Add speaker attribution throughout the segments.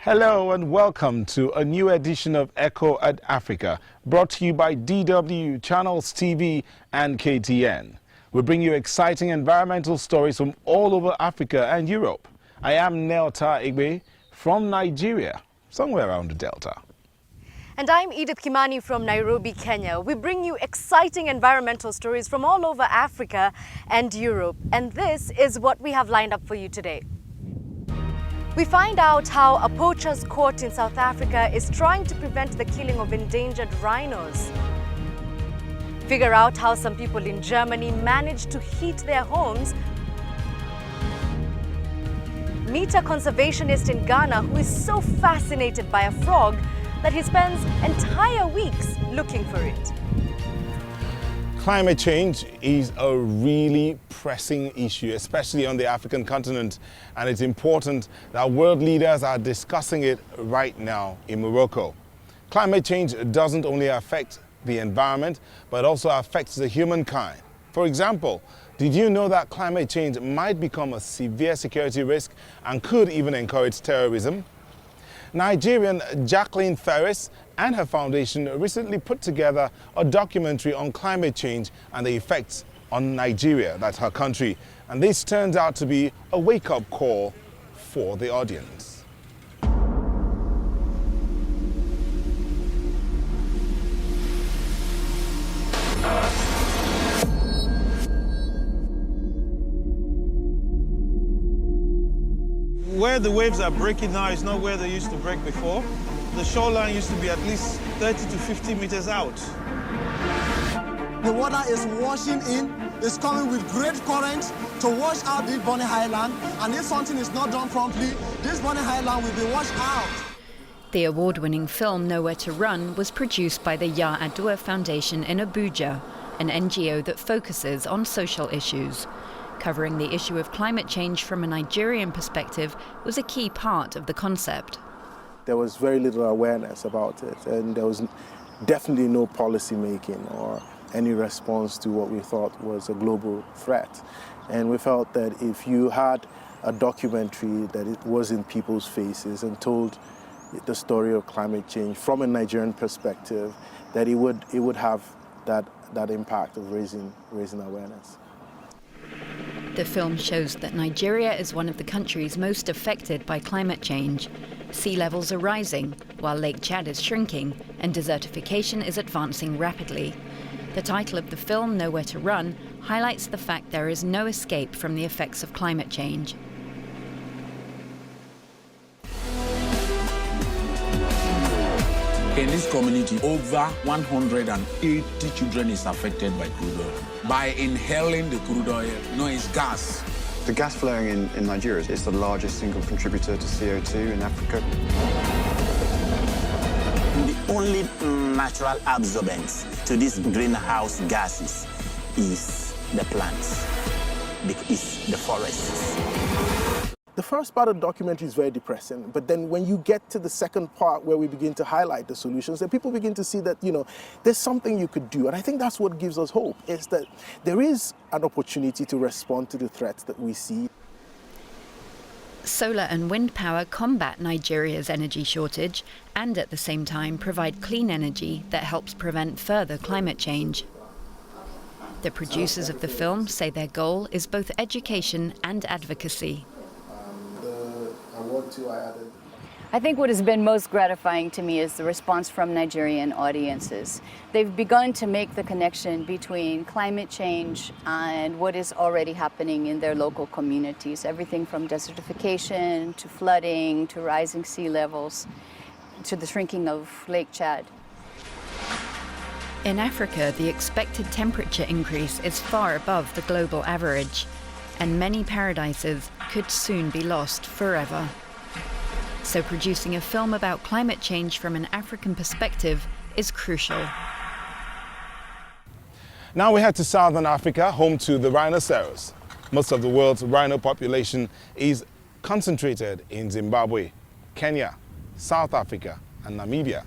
Speaker 1: Hello and welcome to a new edition of Echo at Africa, brought to you by DW, Channels TV and KTN. We bring you exciting environmental stories from all over Africa and Europe. I am Neota Igbe from Nigeria, somewhere around the Delta.
Speaker 2: And I'm Edith Kimani from Nairobi, Kenya. We bring you exciting environmental stories from all over Africa and Europe. And this is what we have lined up for you today. We find out how a poacher's court in South Africa is trying to prevent the killing of endangered rhinos. Figure out how some people in Germany manage to heat their homes. Meet a conservationist in Ghana who is so fascinated by a frog that he spends entire weeks looking for it.
Speaker 1: Climate change is a really pressing issue, especially on the African continent, and it's important that world leaders are discussing it right now in Morocco. Climate change doesn't only affect the environment, but also affects the humankind. For example, did you know that climate change might become a severe security risk and could even encourage terrorism? Nigerian Jacqueline Ferris and her foundation recently put together a documentary on climate change and the effects on Nigeria, that's her country. And this turns out to be a wake-up call for the audience.
Speaker 3: Where the waves are breaking now is not where they used to break before. The shoreline used to be at least 30 to 50 meters out.
Speaker 4: The water is washing in, it's coming with great current to wash out the Bonny Highland, and if something is not done promptly, this Bonny Highland will be washed out.
Speaker 5: The award-winning film Nowhere to Run was produced by the Ya Adua Foundation in Abuja, an NGO that focuses on social issues. Covering the issue of climate change from a Nigerian perspective was a key part of the concept.
Speaker 6: There was very little awareness about it, and there was definitely no policy making or any response to what we thought was a global threat. And we felt that if you had a documentary that it was in people's faces and told the story of climate change from a Nigerian perspective, that it would have that impact of raising awareness.
Speaker 5: The film shows that Nigeria is one of the countries most affected by climate change. Sea levels are rising, while Lake Chad is shrinking, and desertification is advancing rapidly. The title of the film, Nowhere to Run, highlights the fact there is no escape from the effects of climate change.
Speaker 7: In this community, over 180 children is affected by crude oil. By inhaling the crude oil, it's gas.
Speaker 8: The gas flaring in Nigeria is the largest single contributor to CO2 in Africa.
Speaker 9: The only natural absorbent to these greenhouse gases is the plants, is the forests.
Speaker 6: The first part of the documentary is very depressing, but then when you get to the second part where we begin to highlight the solutions, then people begin to see that, there's something you could do. And I think that's what gives us hope, is that there is an opportunity to respond to the threats that we see.
Speaker 5: Solar and wind power combat Nigeria's energy shortage and at the same time provide clean energy that helps prevent further climate change. The producers of the film say their goal is both education and advocacy.
Speaker 10: I think what has been most gratifying to me is the response from Nigerian audiences. They've begun to make the connection between climate change and what is already happening in their local communities. Everything from desertification to flooding to rising sea levels to the shrinking of Lake Chad.
Speaker 5: In Africa, the expected temperature increase is far above the global average, and many paradises could soon be lost forever. So producing a film about climate change from an African perspective is crucial.
Speaker 1: Now we head to Southern Africa, home to the rhinoceros. Most of the world's rhino population is concentrated in Zimbabwe, Kenya, South Africa, and Namibia.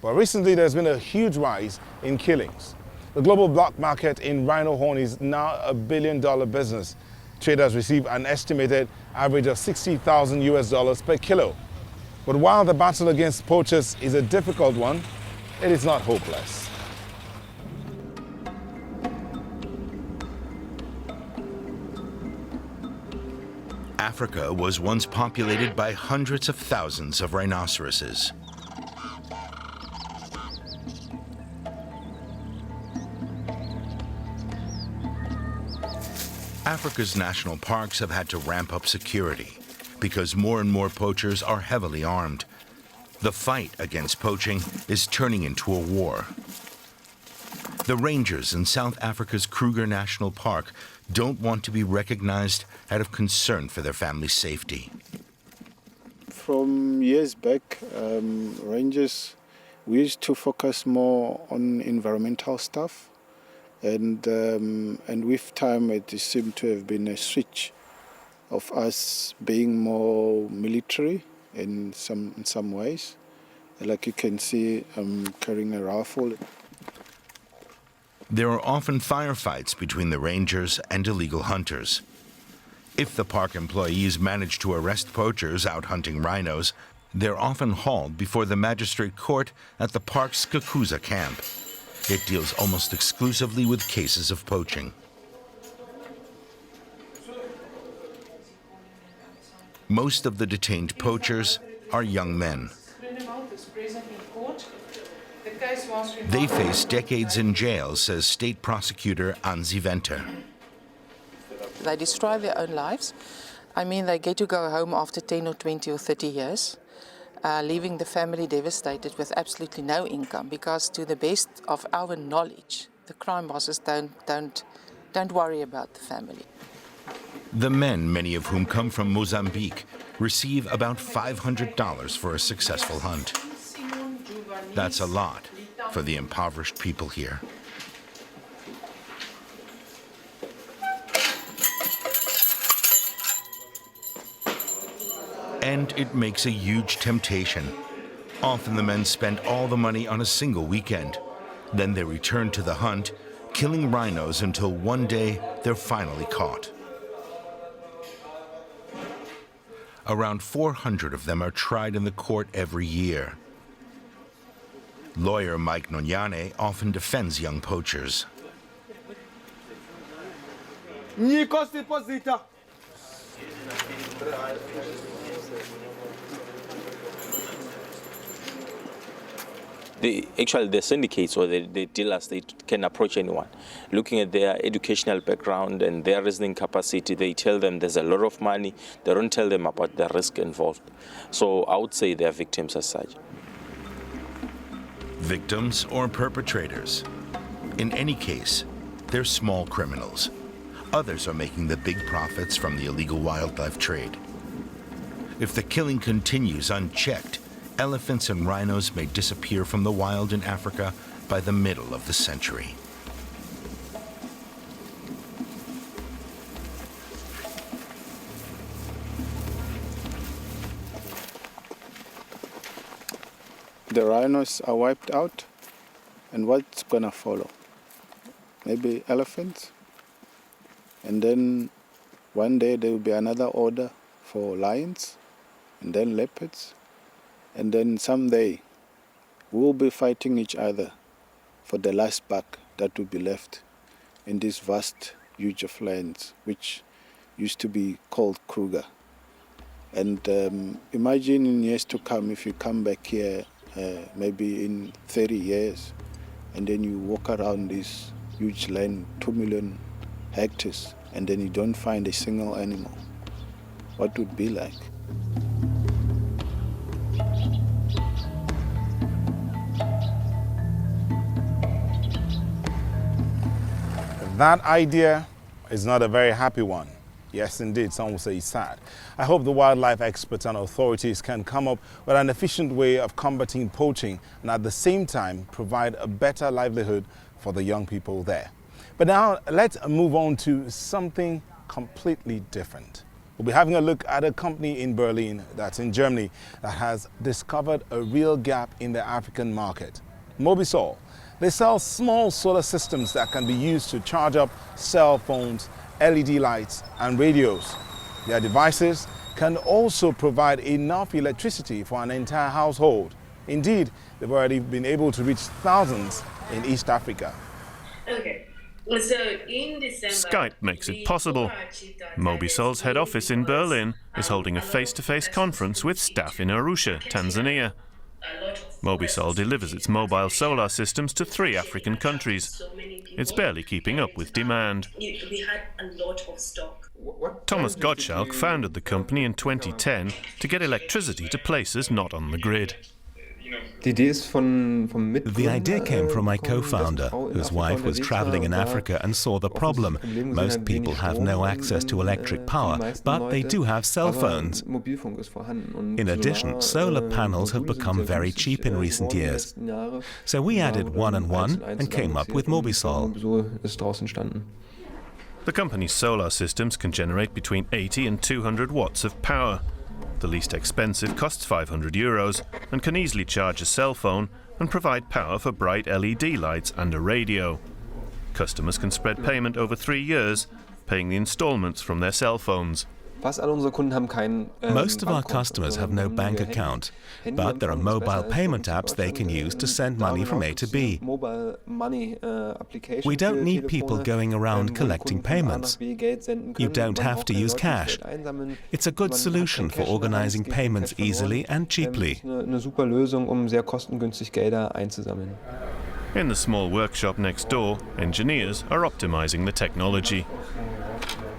Speaker 1: But recently there's been a huge rise in killings. The global black market in rhino horn is now $1 billion business. Traders receive an estimated average of $60,000 per kilo. But while the battle against poachers is a difficult one, it is not hopeless.
Speaker 11: Africa was once populated by hundreds of thousands of rhinoceroses. Africa's national parks have had to ramp up security because more and more poachers are heavily armed. The fight against poaching is turning into a war. The rangers in South Africa's Kruger National Park don't want to be recognized out of concern for their family's safety.
Speaker 6: From years back, rangers, we used to focus more on environmental stuff. And with time, it seemed to have been a switch of us being more military in some ways. Like you can see, I'm carrying a rifle.
Speaker 11: There are often firefights between the rangers and illegal hunters. If the park employees manage to arrest poachers out hunting rhinos, they're often hauled before the magistrate court at the park's Skukuza camp. It deals almost exclusively with cases of poaching. Most of the detained poachers are young men. They face decades in jail, says State Prosecutor Anzi Venter.
Speaker 12: They destroy their own lives. I mean, they get to go home after 10 or 20 or 30 years, leaving the family devastated with absolutely no income, because to the best of our knowledge, the crime bosses don't worry about the family.
Speaker 11: The men, many of whom come from Mozambique, receive about $500 for a successful hunt. That's a lot for the impoverished people here. And it makes a huge temptation. Often the men spend all the money on a single weekend. Then they return to the hunt, killing rhinos until one day they're finally caught. Around 400 of them are tried in the court every year. Lawyer Mike Nonyane often defends young poachers.
Speaker 13: The syndicates or the dealers, they can approach anyone. Looking at their educational background and their reasoning capacity, they tell them there's a lot of money. They don't tell them about the risk involved. So I would say they're victims as such.
Speaker 11: Victims or perpetrators. In any case, they're small criminals. Others are making the big profits from the illegal wildlife trade. If the killing continues unchecked, elephants and rhinos may disappear from the wild in Africa by the middle of the century.
Speaker 6: The rhinos are wiped out, and what's gonna follow? Maybe elephants? And then one day there will be another order for lions, and then leopards. And then someday we'll be fighting each other for the last buck that will be left in this vast, huge of lands, which used to be called Kruger. And imagine in years to come, if you come back here, maybe in 30 years, and then you walk around this huge land, 2 million hectares, and then you don't find a single animal, what would it be like?
Speaker 1: That idea is not a very happy one. Yes, indeed, some will say it's sad. I hope the wildlife experts and authorities can come up with an efficient way of combating poaching and at the same time provide a better livelihood for the young people there. But now let's move on to something completely different. We'll be having a look at a company in Berlin, that's in Germany, that has discovered a real gap in the African market. Mobisol. They sell small solar systems that can be used to charge up cell phones, LED lights and radios. Their devices can also provide enough electricity for an entire household. Indeed, they've already been able to reach thousands in East Africa.
Speaker 14: Okay. So in December,
Speaker 15: Skype makes it possible. Mobisol's head office in Berlin is holding a face-to-face conference with staff in Arusha, Tanzania. Mobisol delivers its mobile solar systems to 3 African countries. It's barely keeping up with demand.
Speaker 14: We had a lot of stock.
Speaker 15: Thomas Gottschalk founded the company in 2010 to get electricity to places not on the grid.
Speaker 16: The idea came from my co-founder, whose wife was traveling in Africa and saw the problem. Most people have no access to electric power, but they do have cell phones. In addition, solar panels have become very cheap in recent years. So we added 1 and 1 and came up with Mobisol.
Speaker 15: The company's solar systems can generate between 80 and 200 watts of power. The least expensive costs €500 and can easily charge a cell phone and provide power for bright LED lights and a radio. Customers can spread payment over 3 years, paying the installments from their cell phones.
Speaker 16: Most of our customers have no bank account, but there are mobile payment apps they can use to send money from A to B. We don't need people going around collecting payments. You don't have to use cash. It's a good solution for organizing payments easily and cheaply.
Speaker 15: In the small workshop next door, engineers are optimizing the technology.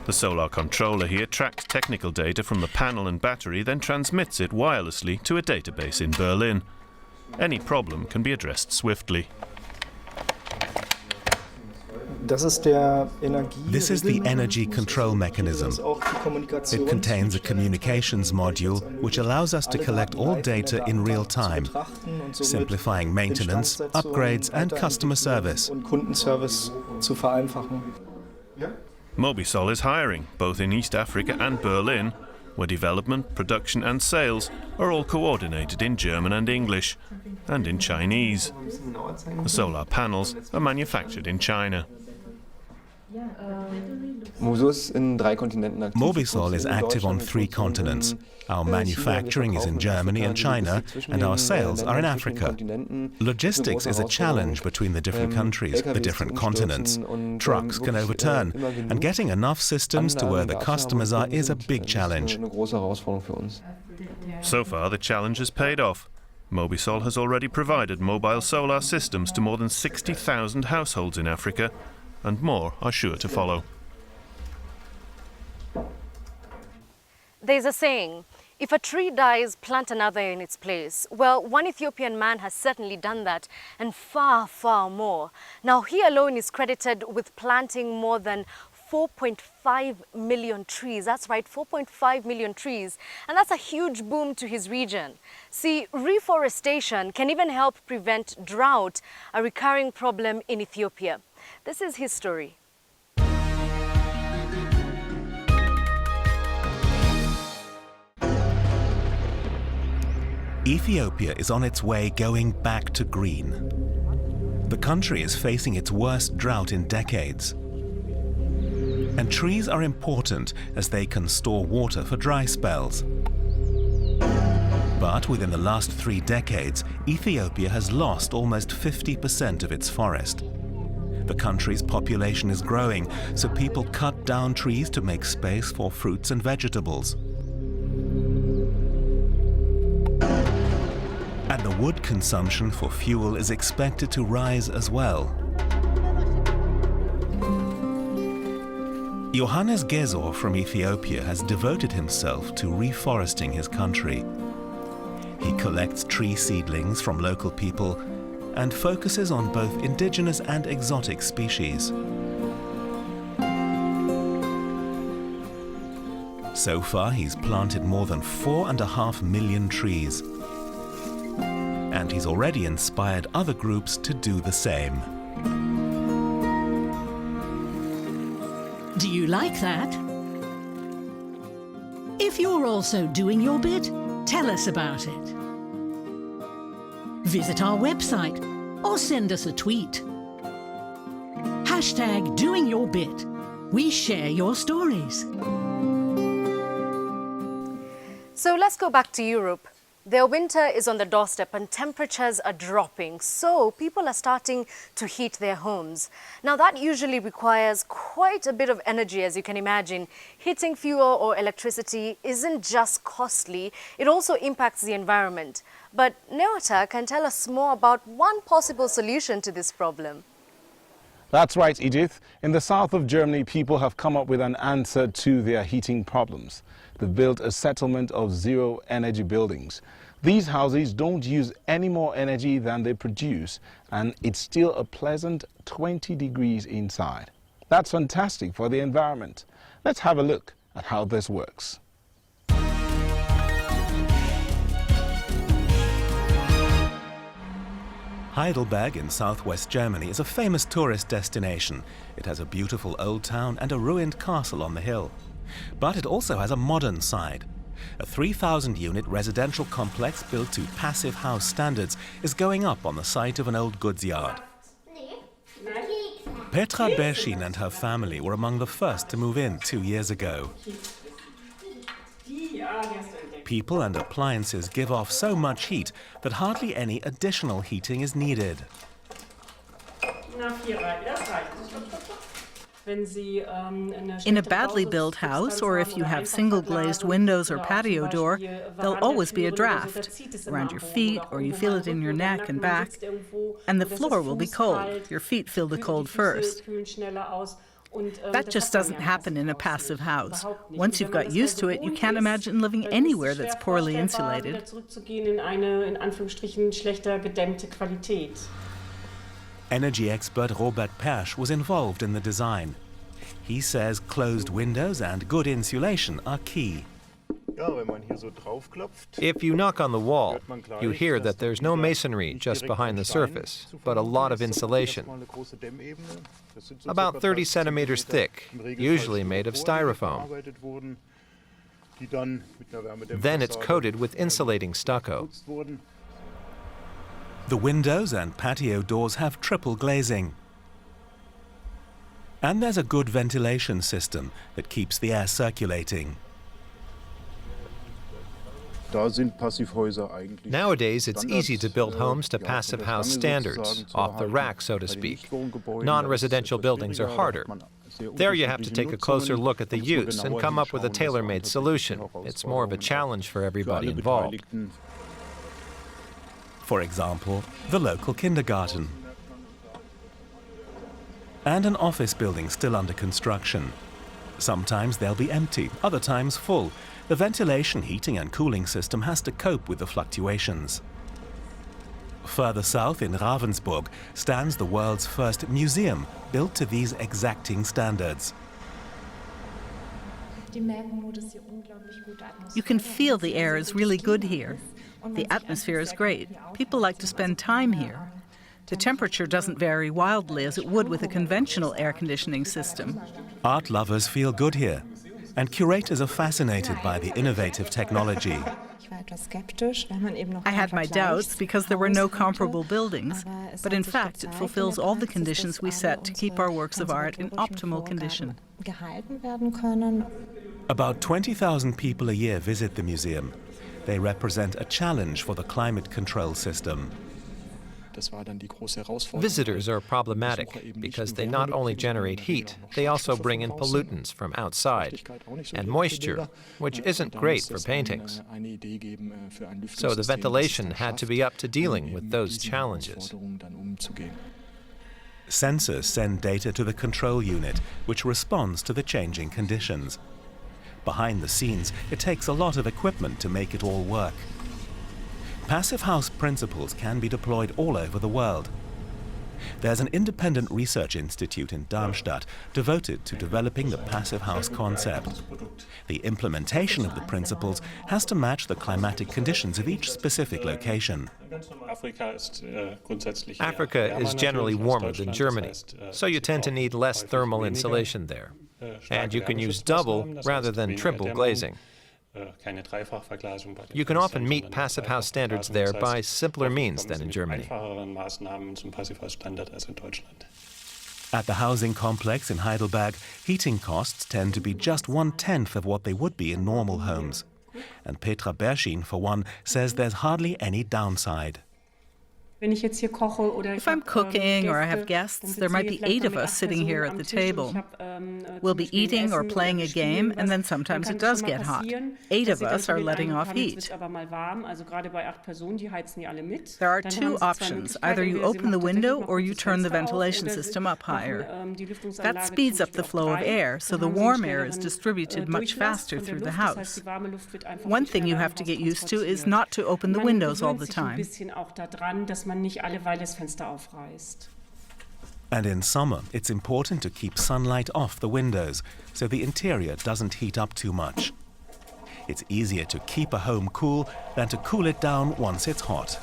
Speaker 15: The solar controller here tracks technical data from the panel and battery, then transmits it wirelessly to a database in Berlin. Any problem can be addressed swiftly.
Speaker 16: This is the energy control mechanism. It contains a communications module which allows us to collect all data in real time, simplifying maintenance, upgrades and customer service.
Speaker 15: Mobisol is hiring, both in East Africa and Berlin, where development, production and sales are all coordinated in German and English, and in Chinese. The solar panels are manufactured in China.
Speaker 16: Mobisol is active on 3 continents. Our manufacturing is in Germany and China, and our sales are in Africa. Logistics is a challenge between the different countries, the different continents. Trucks can overturn, and getting enough systems to where the customers are is a big challenge.
Speaker 15: So far, the challenge has paid off. Mobisol has already provided mobile solar systems to more than 60,000 households in Africa, and more are sure to follow.
Speaker 2: There's a saying, if a tree dies, plant another in its place. Well, one Ethiopian man has certainly done that, and far, far more. Now, he alone is credited with planting more than 4.5 million trees. That's right, 4.5 million trees. And that's a huge boom to his region. See, reforestation can even help prevent drought, a recurring problem in Ethiopia. This is his story.
Speaker 16: Ethiopia is on its way going back to green. The country is facing its worst drought in decades. And trees are important as they can store water for dry spells. But within the last 3 decades, Ethiopia has lost almost 50% of its forest. The country's population is growing, so people cut down trees to make space for fruits and vegetables. And the wood consumption for fuel is expected to rise as well. Johannes Gezor from Ethiopia has devoted himself to reforesting his country. He collects tree seedlings from local people and focuses on both indigenous and exotic species. So far, he's planted more than 4.5 million trees. And he's already inspired other groups to do the same.
Speaker 17: Do you like that? If you're also doing your bit, tell us about it. Visit our website or send us a tweet. #DoingYourBit. We share your stories.
Speaker 2: let's go back to Europe. Their winter is on the doorstep and temperatures are dropping, so people are starting to heat their homes. Now that usually requires quite a bit of energy, as you can imagine. Heating fuel or electricity isn't just costly, it also impacts the environment. But Neota can tell us more about one possible solution to this problem.
Speaker 1: That's right, Edith. In the south of Germany, people have come up with an answer to their heating problems. They've built a settlement of zero-energy buildings. These houses don't use any more energy than they produce, and it's still a pleasant 20 degrees inside. That's fantastic for the environment. Let's have a look at how this works.
Speaker 16: Heidelberg in southwest Germany is a famous tourist destination. It has a beautiful old town and a ruined castle on the hill. But it also has a modern side. A 3,000-unit residential complex built to passive house standards is going up on the site of an old goods yard. Petra Berschin and her family were among the first to move in 2 years ago. People and appliances give off so much heat that hardly any additional heating is needed.
Speaker 18: In a badly built house, or if you have single glazed windows or patio door, there'll always be a draft around your feet, or you feel it in your neck and back, and the floor will be cold. Your feet feel the cold first. That just doesn't happen in a passive house. Once you've got used to it, you can't imagine living anywhere that's poorly insulated.
Speaker 16: Energy expert Robert Persch was involved in the design. He says closed windows and good insulation are key.
Speaker 19: If you knock on the wall, you hear that there's no masonry just behind the surface, but a lot of insulation. About 30 centimeters thick, usually made of styrofoam. Then it's coated with insulating stucco.
Speaker 16: The windows and patio doors have triple glazing. And there's a good ventilation system that keeps the air circulating.
Speaker 19: Nowadays, it's easy to build homes to passive house standards, off the rack, so to speak. Non-residential buildings are harder. There you have to take a closer look at the use and come up with a tailor-made solution. It's more of a challenge for everybody involved.
Speaker 16: For example, the local kindergarten. And an office building still under construction. Sometimes they'll be empty, other times full. The ventilation, heating and cooling system has to cope with the fluctuations. Further south in Ravensburg stands the world's first museum built to these exacting standards.
Speaker 18: You can feel the air is really good here. The atmosphere is great. People like to spend time here. The temperature doesn't vary wildly as it would with a conventional air conditioning system.
Speaker 16: Art lovers feel good here, and curators are fascinated by the innovative technology.
Speaker 18: I had my doubts because there were no comparable buildings, but in fact it fulfills all the conditions we set to keep our works of art in optimal condition.
Speaker 16: About 20,000 people a year visit the museum. They represent a challenge for the climate control system.
Speaker 19: Visitors are problematic because they not only generate heat, they also bring in pollutants from outside and moisture, which isn't great for paintings. So the ventilation had to be up to dealing with those challenges.
Speaker 16: Sensors send data to the control unit, which responds to the changing conditions. Behind the scenes, it takes a lot of equipment to make it all work. Passive house principles can be deployed all over the world. There's an independent research institute in Darmstadt devoted to developing the passive house concept. The implementation of the principles has to match the climatic conditions of each specific location.
Speaker 19: Africa is generally warmer than Germany, so you tend to need less thermal insulation there. And you can use double rather than triple glazing. You can often meet passive house standards there by simpler means than in Germany.
Speaker 16: At the housing complex in Heidelberg, heating costs tend to be just 1/10 of what they would be in normal homes. and Petra Berschin, for one, says there's hardly any downside.
Speaker 18: If I'm cooking or I have guests, there might be 8 of us sitting here at the table. We'll be eating or playing a game, and then sometimes it does get hot. 8 of us are letting off heat. There are 2 options. Either you open the window or you turn the ventilation system up higher. That speeds up the flow of air, so the warm air is distributed much faster through the house. One thing you have to get used to is not to open the windows all the time.
Speaker 16: And in summer, it's important to keep sunlight off the windows so the interior doesn't heat up too much. It's easier to keep a home cool than to cool it down once it's hot.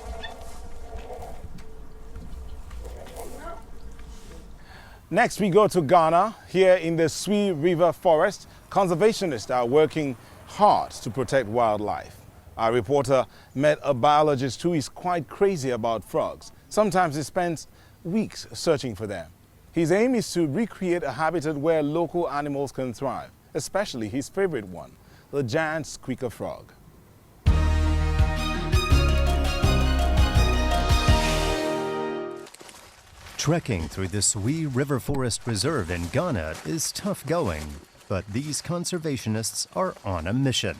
Speaker 1: Next, we go to Ghana. Here in the Sui River Forest, conservationists are working hard to protect wildlife. Our reporter met a biologist who is quite crazy about frogs. Sometimes he spends weeks searching for them. His aim is to recreate a habitat where local animals can thrive, especially his favorite one, the giant squeaker frog.
Speaker 20: Trekking through the Sui River Forest Reserve in Ghana is tough going, but these conservationists are on a mission.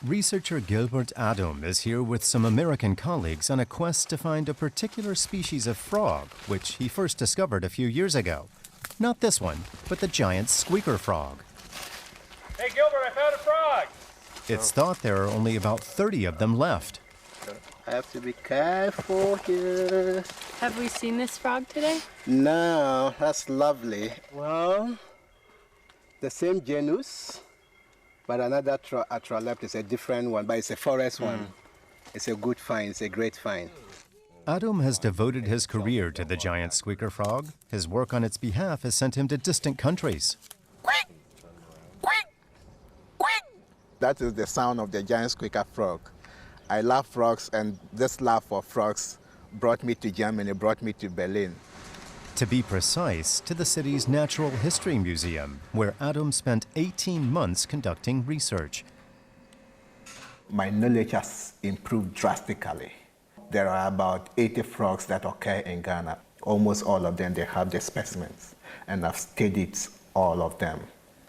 Speaker 20: Researcher Gilbert Adom is here with some American colleagues on a quest to find a particular species of frog, which he first discovered a few years ago. Not this one, but the giant squeaker frog.
Speaker 21: Hey Gilbert, I found a frog!
Speaker 20: It's thought there are only about 30 of them left.
Speaker 22: I have to be careful here.
Speaker 23: Have we seen this frog today?
Speaker 22: No, that's lovely. Well, the same genus, but another Atralept is a different one, but it's a forest one. It's a good find, it's a great find.
Speaker 20: Adom has devoted his career to the giant squeaker frog. His work on its behalf has sent him to distant countries.
Speaker 22: That is the sound of the giant squeaker frog. I love frogs, and this love for frogs brought me to Germany, brought me to Berlin.
Speaker 20: To be precise, to the city's Natural History Museum, where Adom spent 18 months conducting research.
Speaker 22: My knowledge has improved drastically. There are about 80 frogs that occur in Ghana. Almost all of them, they have the specimens, and I've studied all of them.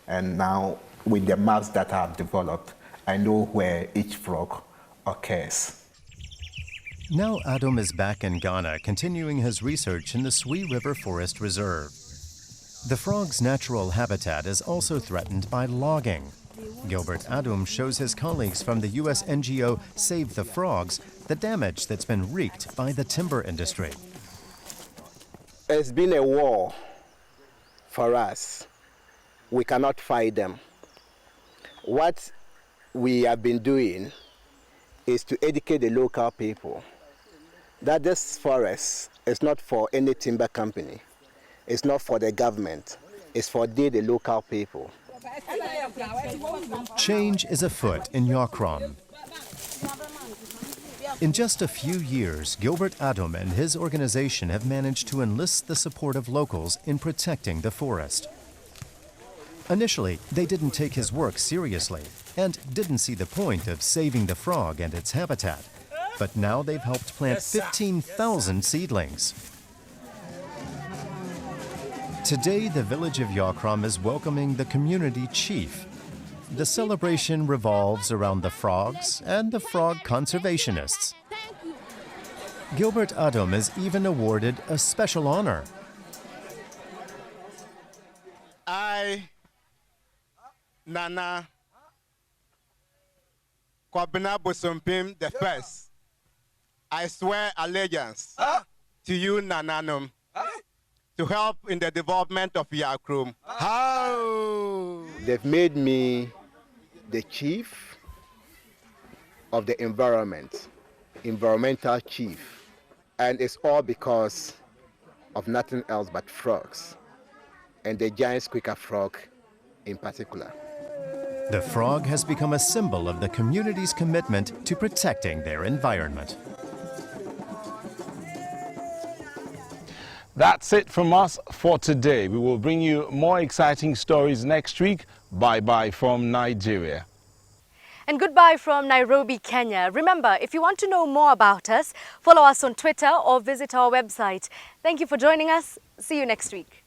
Speaker 22: And now, with the maps that I've developed, I know where each frog occurs.
Speaker 20: Now Adom is back in Ghana, continuing his research in the Sui River Forest Reserve. The frog's natural habitat is also threatened by logging. Gilbert Adom shows his colleagues from the U.S. NGO Save the Frogs the damage that's been wreaked by the timber industry.
Speaker 22: It's been a war for us. We cannot fight them. What we have been doing is to educate the local people that this forest is not for any timber company. It's not for the government. It's for the local people.
Speaker 20: Change is afoot in Yokrom. In just a few years, Gilbert Adom and his organization have managed to enlist the support of locals in protecting the forest. Initially, they didn't take his work seriously and didn't see the point of saving the frog and its habitat. But now they've helped plant 15,000 seedlings. Today, the village of Yokrom is welcoming the community chief. The celebration revolves around the frogs and the frog conservationists. Gilbert Adom is even awarded a special honor.
Speaker 22: I, Nana Kwabena Bosompim the first, I swear allegiance to you, Nananum, to help in the development of Yokrom. How? They've made me the chief of the environment, environmental chief, and it's all because of nothing else but frogs, and the giant squeaker frog in particular.
Speaker 20: The frog has become a symbol of the community's commitment to protecting their environment.
Speaker 1: That's it from us for today. We will bring you more exciting stories next week. Bye-bye from Nigeria.
Speaker 2: And goodbye from Nairobi, Kenya. Remember, if you want to know more about us, follow us on Twitter or visit our website. Thank you for joining us. See you next week.